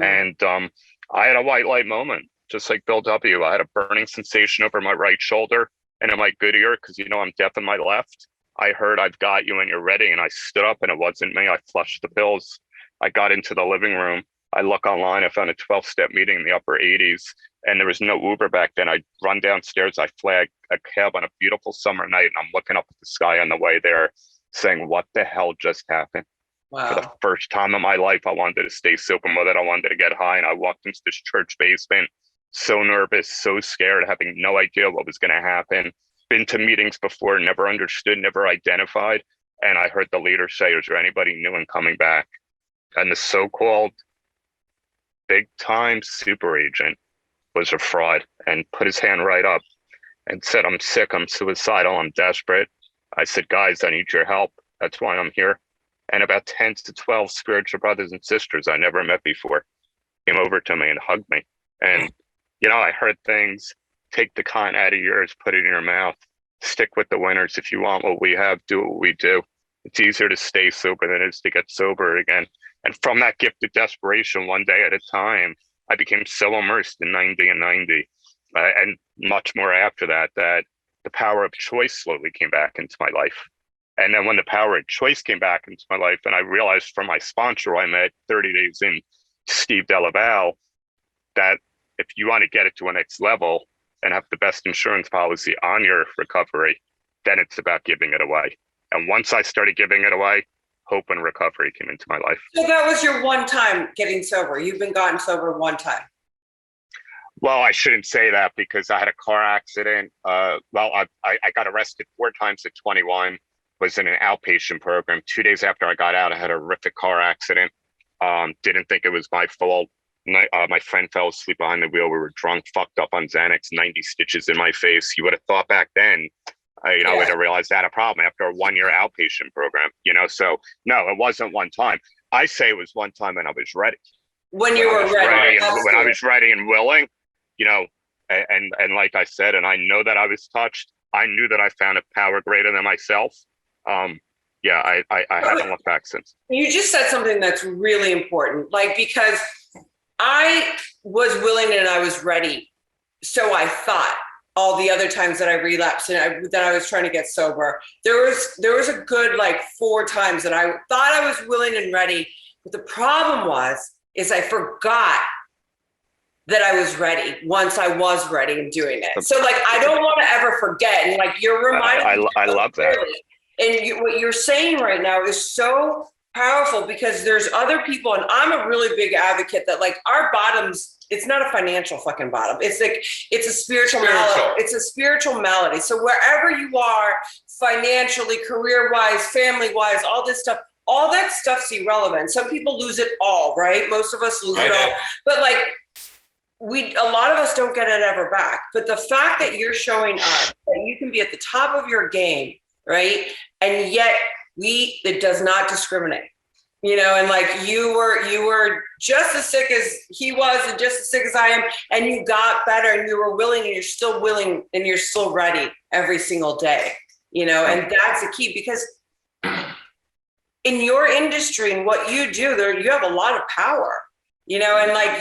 And I had a white light moment, just like Bill W. I had a burning sensation over my right shoulder and in my good ear, because I'm deaf in my left. I heard, "I've got you and you're ready." And I stood up, and it wasn't me. I flushed the pills. I got into the living room. I look online. I found a 12-step meeting in the upper 80s, and there was no Uber back then. I run downstairs. I flag a cab on a beautiful summer night, and I'm looking up at the sky on the way there, saying, "What the hell just happened?" Wow. For the first time in my life, I wanted to stay sober more than I wanted to get high. And I walked into this church basement, so nervous, so scared, having no idea what was going to happen. Been to meetings before, never understood, never identified. And I heard the leader say, "Is there anybody new and coming back?" And the so-called big time super agent was a fraud, and put his hand right up and said, "I'm sick, I'm suicidal, I'm desperate. I said, guys, I need your help. That's why I'm here. And about 10 to 12 spiritual brothers and sisters I never met before came over to me and hugged me. And, I heard things, take the cotton out of yours, put it in your mouth, stick with the winners. If you want what we have, do what we do. It's easier to stay sober than it is to get sober again. And from that gift of desperation, one day at a time, I became so immersed in 90 and 90 and much more after that, that the power of choice slowly came back into my life. And then when the power of choice came back into my life, and I realized from my sponsor I met 30 days in, Steve Delahoya, that if you want to get it to a next level and have the best insurance policy on your recovery, then it's about giving it away. And once I started giving it away, hope and recovery came into my life. So that was your one time getting sober. You've been gotten sober one time. Well, I shouldn't say that because I had a car accident. I got arrested 4 times at 21, was in an outpatient program. 2 days after I got out, I had a horrific car accident. Didn't think it was my fault. My friend fell asleep behind the wheel. We were drunk, fucked up on Xanax, 90 stitches in my face. You would have thought back then, I would have realized that a problem after a 1-year outpatient program, So no, it wasn't one time. I say it was one time when I was ready. When you were ready. When I was ready and willing, and like I said, and I know that I was touched. I knew that I found a power greater than myself. I haven't looked back since. You just said something that's really important, because I was willing and I was ready. So I thought all the other times that I relapsed and that I was trying to get sober, there was a good 4 times that I thought I was willing and ready. But the problem is I forgot that I was ready once I was ready and doing it. So I don't want to ever forget. And you're reminding me. I love that. And what you're saying right now is so powerful because there's other people, and I'm a really big advocate that our bottoms, it's not a financial fucking bottom. It's it's a spiritual malady. It's a spiritual malady. So wherever you are financially, career-wise, family-wise, all this stuff, all that stuff's irrelevant. Some people lose it all, right? Most of us lose it all. But a lot of us don't get it ever back. But the fact that you're showing us that you can be at the top of your game, right? And yet it does not discriminate, and you were just as sick as he was and just as sick as I am. And you got better and you were willing and you're still willing and you're still ready every single day, and that's the key because in your industry and what you do there, you have a lot of power, and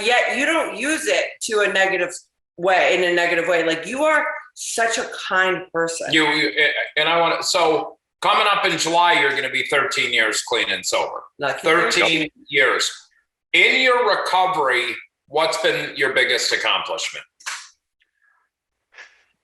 yet you don't use it to in a negative way. You are such a kind person. So coming up in July, you're going to be 13 years clean and sober. 13 years. In your recovery, what's been your biggest accomplishment?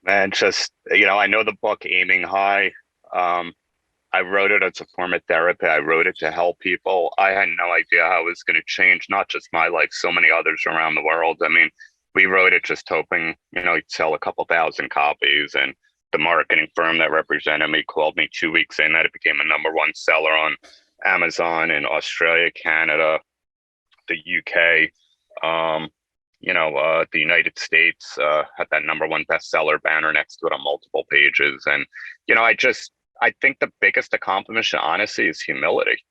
Man, just, I know the book Aiming High. I wrote it as a form of therapy. I wrote it to help people. I had no idea how it was going to change, not just my life, so many others around the world. I mean, we wrote it just hoping, you'd sell a couple thousand copies. And the marketing firm that represented me called me 2 weeks in that it became a #1 seller on Amazon in Australia, Canada, the UK, the United States, had that #1 bestseller banner next to it on multiple pages. And, I think the biggest accomplishment, honestly, is humility.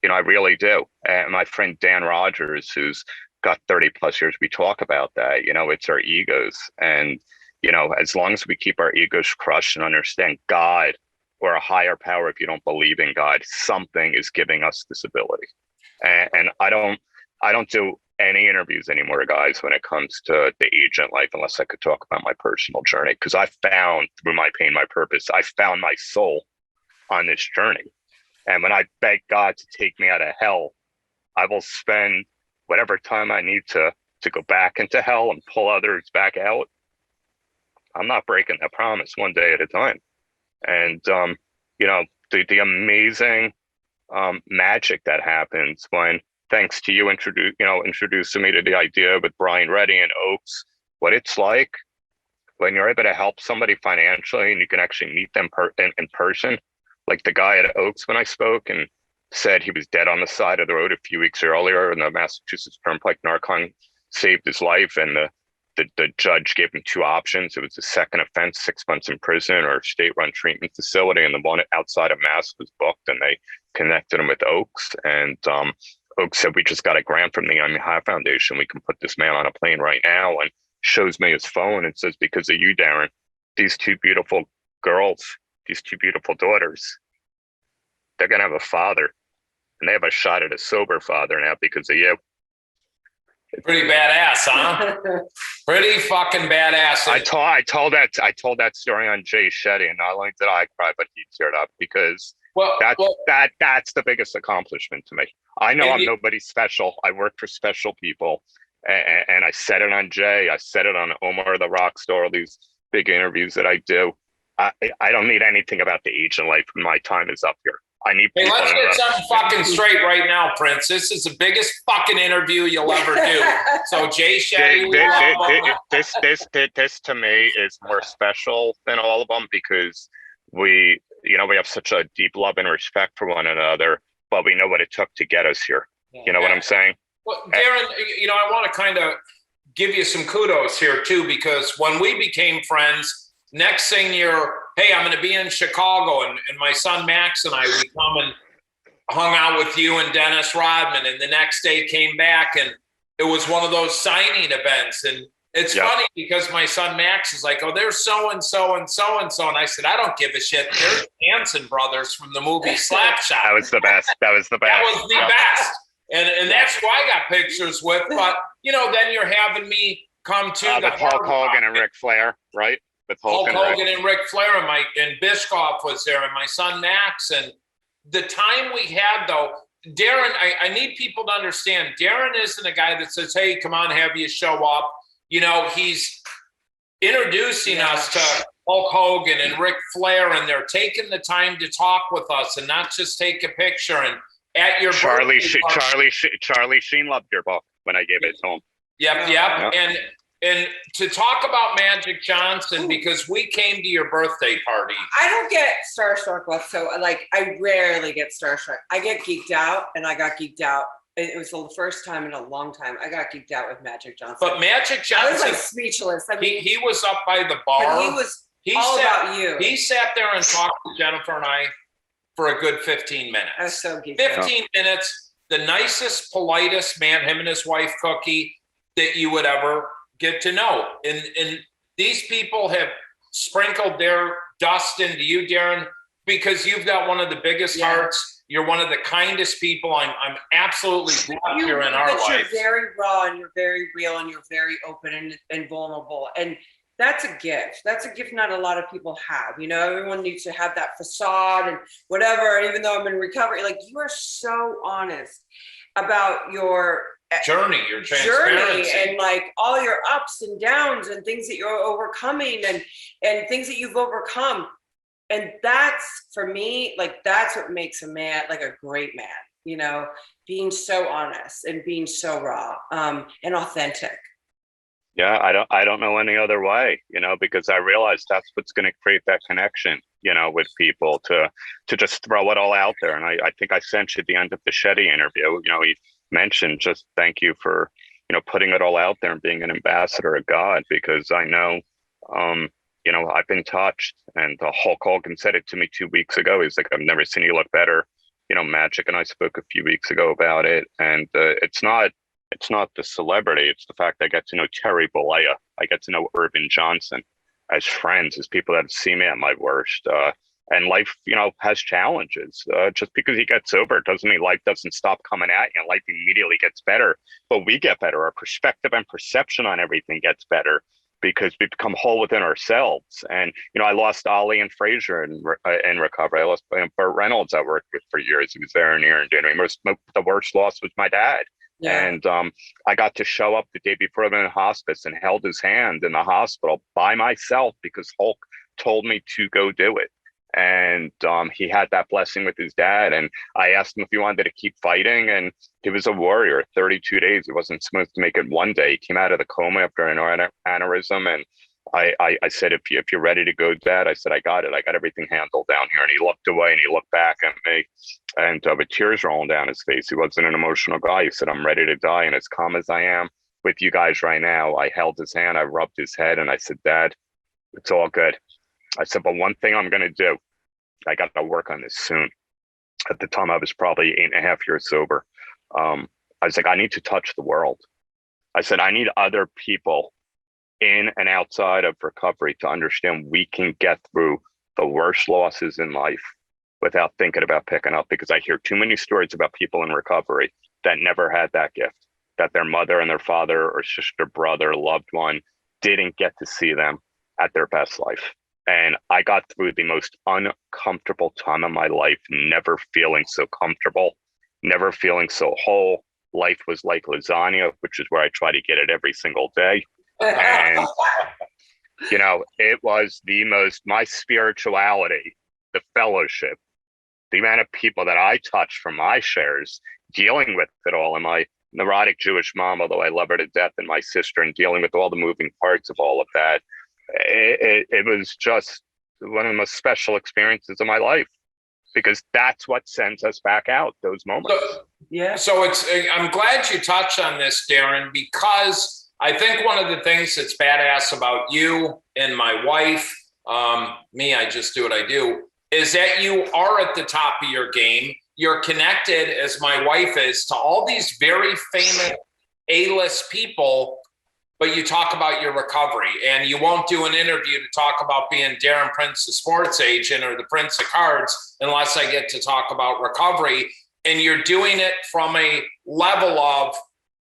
I really do. And my friend Dan Rogers, who's got 30 plus years, we talk about that, it's our egos. And, as long as we keep our egos crushed and understand God or a higher power, if you don't believe in God, something is giving us this ability. And I don't do any interviews anymore, guys, when it comes to the agent life, unless I could talk about my personal journey. Because I found through my pain, my purpose, I found my soul on this journey. And when I beg God to take me out of hell, I will spend whatever time I need to go back into hell and pull others back out. I'm not breaking that promise one day at a time. And, the amazing magic that happens when, thanks to you introducing me to the idea with Brian Reddy and Oaks, what it's like when you're able to help somebody financially and you can actually meet them in person. Like the guy at Oaks when I spoke and said he was dead on the side of the road a few weeks earlier and the Massachusetts Turnpike Narcan saved his life. And the judge gave him two options. It was a second offense, 6 months in prison or state-run treatment facility. And the one outside of Mass was booked, and they connected him with Oaks. And Oaks said, we just got a grant from the High Foundation. We can put this man on a plane right now. And shows me his phone and says, because of you, Darren, these two beautiful girls, these two beautiful daughters, they're going to have a father. And they have a shot at a sober father now because of you. Pretty badass, huh? Pretty fucking badass. I told that story on Jay Shetty, and not only did I cry, but he teared up because that's the biggest accomplishment to me. I know I'm nobody special. I work for special people, and I said it on Jay. I said it on Omar the Rockstar. All these big interviews that I do. I don't need anything about the age in life. My time is up here. I need. Hey, let's get something fucking straight right now, Prince. This is the biggest fucking interview you'll ever do. So Jay Shetty, this to me is more special than all of them because we have such a deep love and respect for one another, but we know what it took to get us here. You know what I'm saying? Well, Darren, I want to kind of give you some kudos here too, because when we became friends, next thing hey, I'm going to be in Chicago, and my son Max and I, we come and hung out with you and Dennis Rodman, and the next day came back, and it was one of those signing events. And it's funny because my son Max is like, oh, there's so-and-so and so-and-so. And I said, I don't give a shit. There's Hanson brothers from the movie Slapshot. That was the best. That was the best. And that's who I got pictures with. But, then you're having me come to the Hulk Hogan and Ric Flair, right? With Hulk Hogan and Ric Flair, and Bischoff was there, and my son Max. And the time we had, though, Darren, I need people to understand, Darren isn't a guy that says, hey, come on, have you show up. He's introducing us to Hulk Hogan and Ric Flair, and they're taking the time to talk with us and not just take a picture. And at your Charlie Sheen loved your book when I gave it to him. Yep. And to talk about Magic Johnson, because we came to your birthday party. I don't get starstruck I rarely get starstruck. I get geeked out, and I got geeked out. It was the first time in a long time I got geeked out with Magic Johnson. But Magic Johnson, I was speechless. I mean, he was up by the bar. But he was about you. He sat there and talked to Jennifer and I for a good 15 minutes. I was so geeked 15 minutes, the nicest, politest man, him and his wife, Cookie, that you would ever get to know. And these people have sprinkled their dust into you, Darren, because you've got one of the biggest hearts. You're one of the kindest people. I'm absolutely glad you're in our life. You're very raw, and you're very real, and you're very open and vulnerable. And that's a gift. That's a gift not a lot of people have. Everyone needs to have that facade and whatever. And even though I'm in recovery, you are so honest about your journey, your transparency, and all your ups and downs and things that you're overcoming and things that you've overcome. And that's, for me, that's what makes a man, a great man, being so honest and being so raw and authentic. Yeah, I don't know any other way, because I realized that's what's going to create that connection, with people to just throw it all out there. And I think I sent you at the end of the Shetty interview, he mentioned just thank you for, putting it all out there and being an ambassador of God, because I know, I've been touched. And Hulk Hogan said it to me 2 weeks ago. He's like, I've never seen you look better. Magic and I spoke a few weeks ago about it. And it's not the celebrity. It's the fact I get to know Terry Bollea. I get to know Irvin Johnson as friends, as people that have seen me at my worst. And life, has challenges. Just because you get sober doesn't mean life doesn't stop coming at you and life immediately gets better. But we get better. Our perspective and perception on everything gets better because we become whole within ourselves. And, I lost Ali and Frazier in recovery. I lost Burt Reynolds I worked with for years. He was there near and dear to me. The worst loss was my dad. Yeah. And I got to show up the day before I'm in hospice and held his hand in the hospital by myself because Hulk told me to go do it. And he had that blessing with his dad. And I asked him if he wanted to keep fighting. And he was a warrior. 32 days. He wasn't supposed to make it one day. He came out of the coma after an aneurysm. And I said, if you're ready to go, Dad, I said, I got it. I got everything handled down here. And he looked away and he looked back at me and with tears rolling down his face. He wasn't an emotional guy. He said, I'm ready to die. And as calm as I am, with you guys right now. I held his hand, I rubbed his head, and I said, Dad, it's all good. I said, but one thing I'm going to do, I got to work on this soon. At the time, I was probably 8.5 years sober. I was like, I need to touch the world. I said, I need other people in and outside of recovery to understand we can get through the worst losses in life without thinking about picking up, because I hear too many stories about people in recovery that never had that gift, that their mother and their father or sister, brother, loved one didn't get to see them at their best life. And I got through the most uncomfortable time of my life, never feeling so comfortable, never feeling so whole. Life was like lasagna, which is where I try to get it every single day. And, you know, it was the most, my spirituality, the fellowship, the amount of people that I touched from my shares, dealing with it all, and my neurotic Jewish mom, although I love her to death, and my sister, and dealing with all the moving parts of all of that. It was just one of the most special experiences of my life, because that's what sends us back out, those moments. So I'm glad you touched on this, Darren, because I think one of the things that's badass about you and my wife, me, I just do what I do, is that you are at the top of your game. You're connected, as my wife is, to all these very famous A-list people, but you talk about your recovery, and you won't do an interview to talk about being Darren Prince, the sports agent, or the Prince of Cards, unless I get to talk about recovery. And you're doing it from a level of,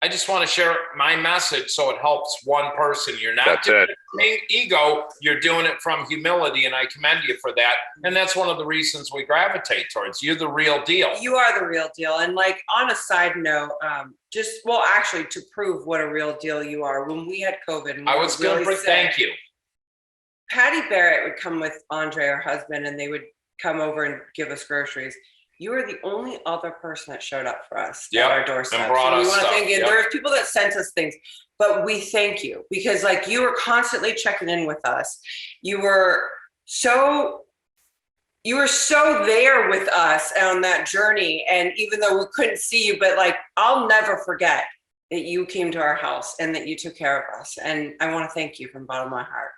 I just want to share my message so it helps one person. You're not doing it from ego, you're doing it from humility, and I commend you for that. And that's one of the reasons we gravitate towards you. The real deal. You are the real deal. And like, on a side note, actually, to prove what a real deal you are, when we had COVID, and I was going to thank you. Patty Barrett would come with Andre, her husband, and they would come over and give us groceries. You were the only other person that showed up for us at our doorstep. And brought us stuff. There's people that sent us things, but we thank you, because like, you were constantly checking in with us. You were so there with us on that journey. And even though we couldn't see you, but like, I'll never forget that you came to our house and that you took care of us. And I want to thank you from the bottom of my heart.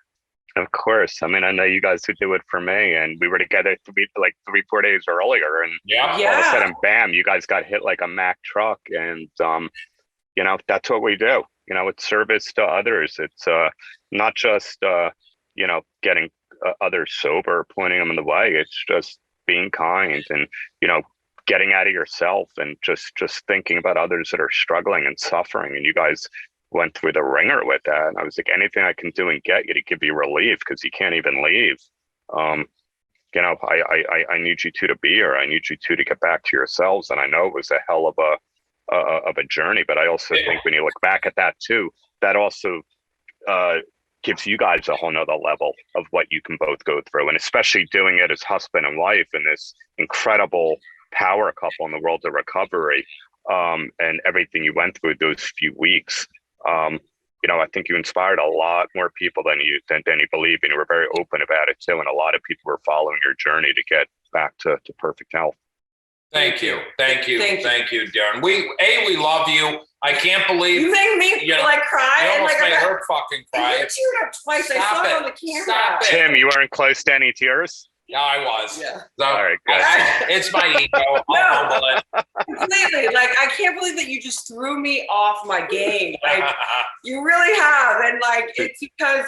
Of course. I mean, I know you guys would do it for me, and we were together 3-4 days earlier, and all of a sudden, bam, you guys got hit like a Mack truck. And, you know, that's what we do. You know, it's service to others. It's not just, you know, getting others sober, pointing them in the way. It's just being kind and, you know, getting out of yourself and just thinking about others that are struggling and suffering. And you guys went through the ringer with that. And I was like, anything I can do and get you to give you relief, because you can't even leave. You know, I need you two to be here. I need you two to get back to yourselves. And I know it was a hell of a journey, but I also think when you look back at that too, that also gives you guys a whole nother level of what you can both go through. And especially doing it as husband and wife in this incredible power couple in the world of recovery, and everything you went through those few weeks. You know, I think you inspired a lot more people than you believe, and you were very open about it too. And a lot of people were following your journey to get back to perfect health. Thank you, Darren. We love you. I can't believe you made me like cry. You almost made her fucking cry. You teared up twice. I saw it on the camera. Stop it. Tim, you weren't close to any tears? Yeah, I was. Yeah. So, all right, good. It's my ego. I'll humble it. Completely. Like, I can't believe that you just threw me off my game. Like, you really have. And like, it's because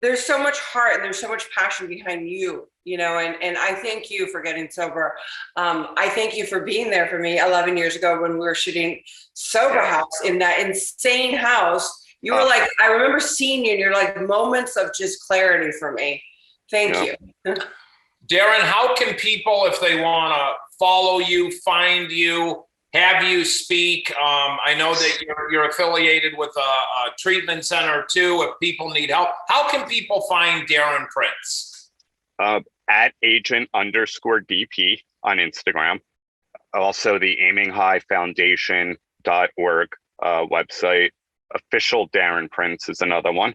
there's so much heart and there's so much passion behind you, you know, and I thank you for getting sober. I thank you for being there for me 11 years ago when we were shooting Sober House in that insane house. You were like, I remember seeing you and you're like moments of just clarity for me. Thank you. Darren, how can people, if they want to follow you, find you, have you speak? I know that you're affiliated with a treatment center too. If people need help, how can people find Darren Prince? At agent_DP on Instagram. Also the Aiming High Foundation.org website. Official Darren Prince is another one.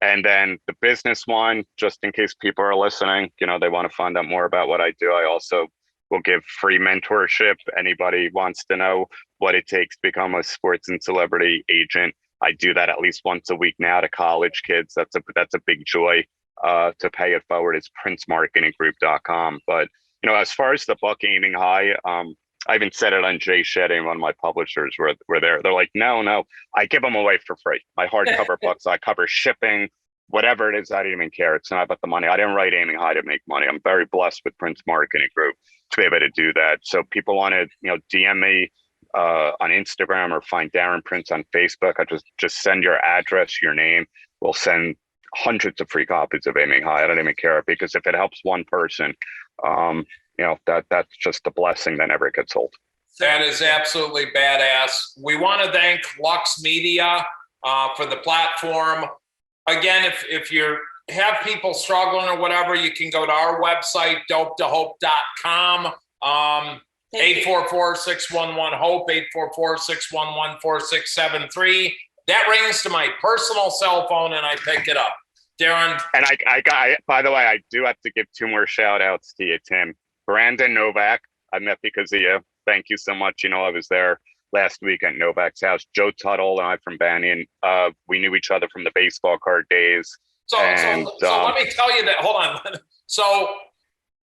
And then the business one, just in case people are listening, you know, they want to find out more about what I do. I also will give free mentorship. Anybody wants to know what it takes to become a sports and celebrity agent, I do that at least once a week now to college kids. That's a big joy to pay it forward. It's princemarketinggroup.com. But, as far as the book Aiming High, I even said it on Jay Shetty, one of my publishers were there. They're like, no, I give them away for free. My hardcover books, I cover shipping, whatever it is. I didn't even care. It's not about the money. I didn't write Aiming High to make money. I'm very blessed with Prince Marketing Group to be able to do that. So people want to, DM me on Instagram or find Darren Prince on Facebook. I just send your address, your name. We'll send hundreds of free copies of Aiming High. I don't even care, because if it helps one person, that's just a blessing that never gets old. That is absolutely badass. We want to thank Lux Media for the platform. Again, if you have people struggling or whatever, you can go to our website, dopetohope.com. 844-611-HOPE, 844-611-4673. That rings to my personal cell phone and I pick it up. Darren. And I by the way, I do have to give two more shout outs to you, Tim. Brandon Novak, I met because of you. Thank you so much. I was there last week at Novak's house. Joe Tuttle and I from Banyan, we knew each other from the baseball card days. So let me tell you that, hold on. So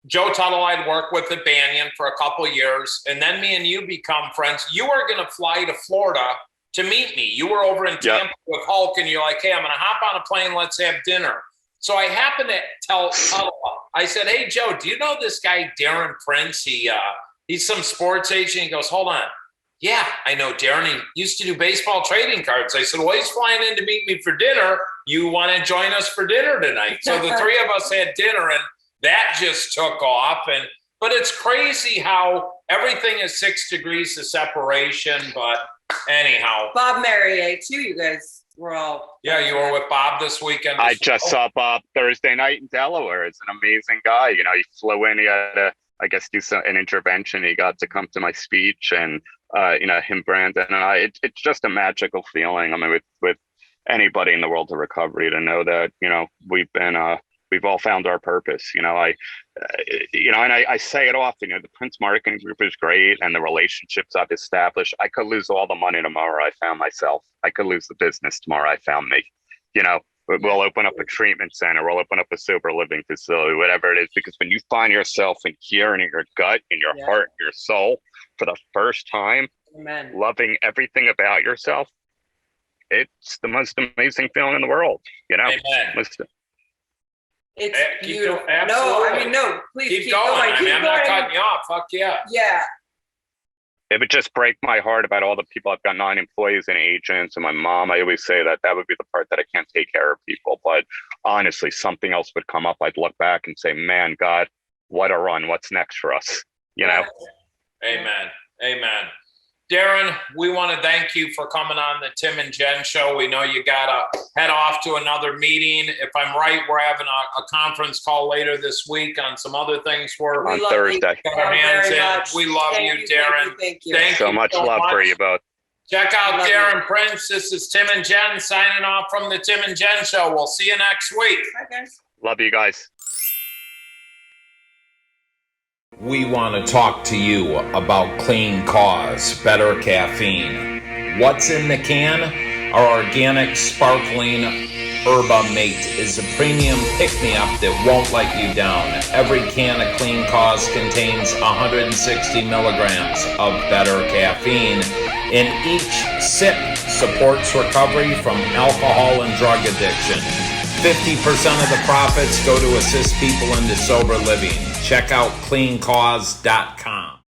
Joe Tuttle I'd worked with at Banyan for a couple of years, and then me and you become friends. You were going to fly to Florida to meet me. You were over in Tampa with Hulk, and you're like, hey, I'm going to hop on a plane. Let's have dinner. So I happened to tell Tuttle, I said, hey, Joe, do you know this guy, Darren Prince? He's some sports agent. He goes, hold on. Yeah, I know Darren. He used to do baseball trading cards. I said, well, he's flying in to meet me for dinner. You want to join us for dinner tonight? So the three of us had dinner, and that just took off. But it's crazy how everything is 6 degrees of separation. But anyhow. Bob Marrier, too, you guys were all. Yeah, you were with Bob this weekend. I just saw Bob Thursday night in Delaware. He's an amazing guy. He flew in. He had to, I guess, do an intervention. He got to come to my speech, and him, Brandon, and I. It's just a magical feeling. I mean, with anybody in the world of recovery, to know that we've all found our purpose. And I say it often. The Prince Marketing Group is great, and the relationships I've established. I could lose all the money tomorrow. I found myself. I could lose the business tomorrow. I found me. We'll open up a treatment center. We'll open up a sober living facility, whatever it is. Because when you find yourself in here and in your gut, in your heart, your soul, for the first time, Amen. Loving everything about yourself, it's the most amazing feeling in the world. Amen. It's beautiful. Absolutely. No, please keep going. I'm not cutting you off. Fuck yeah. Yeah. It would just break my heart about all the people. I've got 9 employees and agents, and my mom. I always say that would be the part that I can't take care of people. But honestly, something else would come up. I'd look back and say, man, God, what a run. What's next for us? Amen. Darren, we want to thank you for coming on the Tim and Jen show. We know you got to head off to another meeting. If I'm right, we're having a conference call later this week on some other things. On Thursday. Got our hands in. We love you, Darren. Thank you. Thank you so much love for you both. Check out Darren Prince. This is Tim and Jen signing off from the Tim and Jen show. We'll see you next week. Bye, guys. Love you guys. We want to talk to you about Clean Cause, better caffeine. What's in the can? Our organic, sparkling Herba Mate is a premium pick-me-up that won't let you down. Every can of Clean Cause contains 160 milligrams of better caffeine, and each sip supports recovery from alcohol and drug addiction. 50% of the profits go to assist people into sober living. Check out cleancause.com.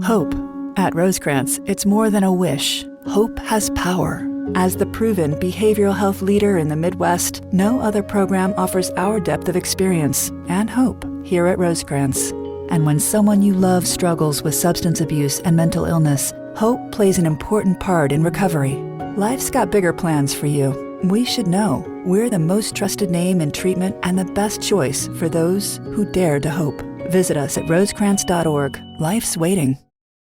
Hope. At Rosecrans, it's more than a wish. Hope has power. As the proven behavioral health leader in the Midwest, no other program offers our depth of experience and hope here at Rosecrans. And when someone you love struggles with substance abuse and mental illness, hope plays an important part in recovery. Life's got bigger plans for you. We should know. We're the most trusted name in treatment and the best choice for those who dare to hope. Visit us at rosecrans.org. Life's waiting.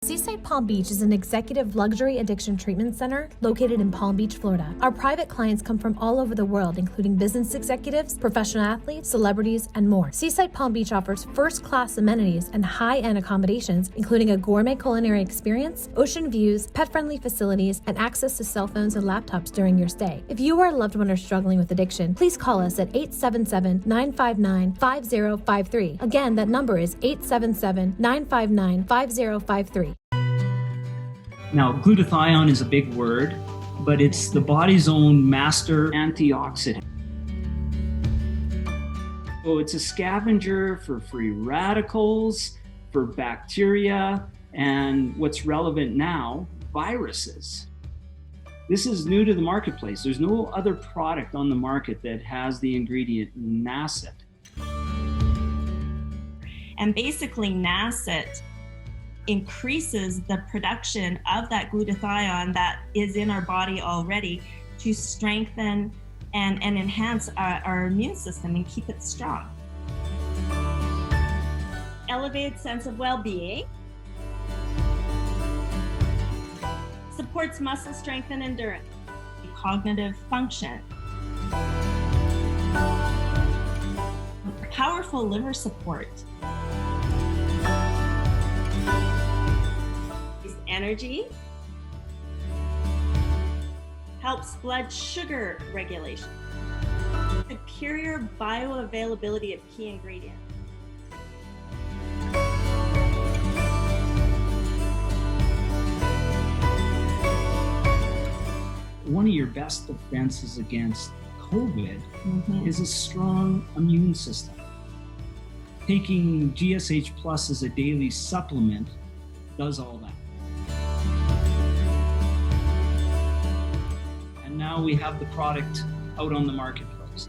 Seaside Palm Beach is an executive luxury addiction treatment center located in Palm Beach, Florida. Our private clients come from all over the world, including business executives, professional athletes, celebrities, and more. Seaside Palm Beach offers first-class amenities and high-end accommodations, including a gourmet culinary experience, ocean views, pet-friendly facilities, and access to cell phones and laptops during your stay. If you or a loved one are struggling with addiction, please call us at 877-959-5053. Again, that number is 877-959-5053. Now, glutathione is a big word, but it's the body's own master antioxidant. So it's a scavenger for free radicals, for bacteria, and what's relevant now, viruses. This is new to the marketplace. There's no other product on the market that has the ingredient NACET. And basically NACET increases the production of that glutathione that is in our body already to strengthen and enhance our immune system and keep it strong. Elevated sense of well-being. Supports muscle strength and endurance. Cognitive function. Powerful liver support. Energy. Helps blood sugar regulation. Superior bioavailability of key ingredients. One of your best defenses against COVID is a strong immune system. Taking GSH Plus as a daily supplement does all that. And now we have the product out on the marketplace.